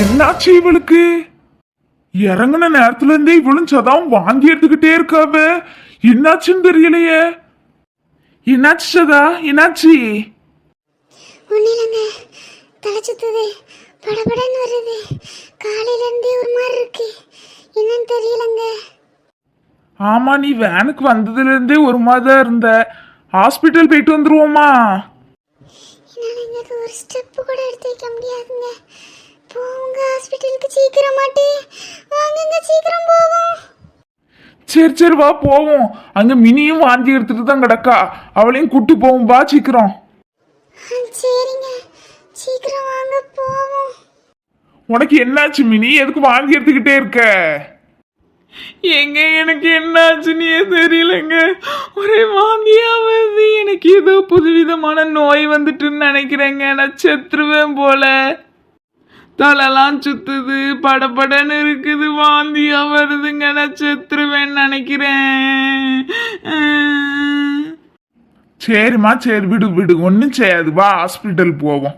என்னாச்சு இவளுக்கு? இறங்குன நேரத்துல இருந்தே இவளும் சதாவும் வாந்தி எடுத்துக்கிட்டே இருக்காவ. என்னாச்சுன்னு தெரியலையே. என்னாச்சு சதா? என்னாச்சு? ஒன்னிலங்க, தலை சுத்துது, படபடன்னு வருது. காலையில இருந்தே ஒரு மாதிரி இருக்கு, என்னன்னு தெரியலங்க. ஆமா, நீ வேனுக்கு வந்ததுல இருந்தே ஒரு மாதிரி தான் இருந்த. ஹாஸ்பிட்டல் போயிட்டு வந்துருவோமா? என்னால இங்க ஒரு ஸ்டெப் கூட எடுத்து வைக்க முடியாதுங்க. போங்க ஹாஸ்பிட்டலுக்கு, சீக்கிரமாட்டி வாங்குங்க, சீக்கிரம் போவோம். சரி சரி வா போவோம். அங்க மினியும் வாந்தி எடுத்துட்டு தான் கிடக்கா, அவளையும் கூட்டு போவோம். வா சீக்கிரம். சரிங்க, சீக்கிரம் வாங்க போவோம். உனக்கு என்னாச்சு மினி? எதுக்கு வாந்தி எடுத்துக்கிட்டே இருக்க? எங்க எனக்கு என்னாச்சுன்னு தெரியலங்க. ஒரே வாந்தியா வருது. எனக்கு ஏதோ புதுவிதமான நோய் வந்துட்டுன்னு நினைக்கிறேங்க. நான் செத்துருவேன் போல. தலைலாம் சுத்துது, படபடன்னு இருக்குது, வாந்தியா வருதுங்க. நான் செத்துருவேன்னு நினைக்கிறேன். சரிம்மா சரி, விடு விடு, ஒன்றும் செய்யாது. வா ஹாஸ்பிட்டல் போவோம்.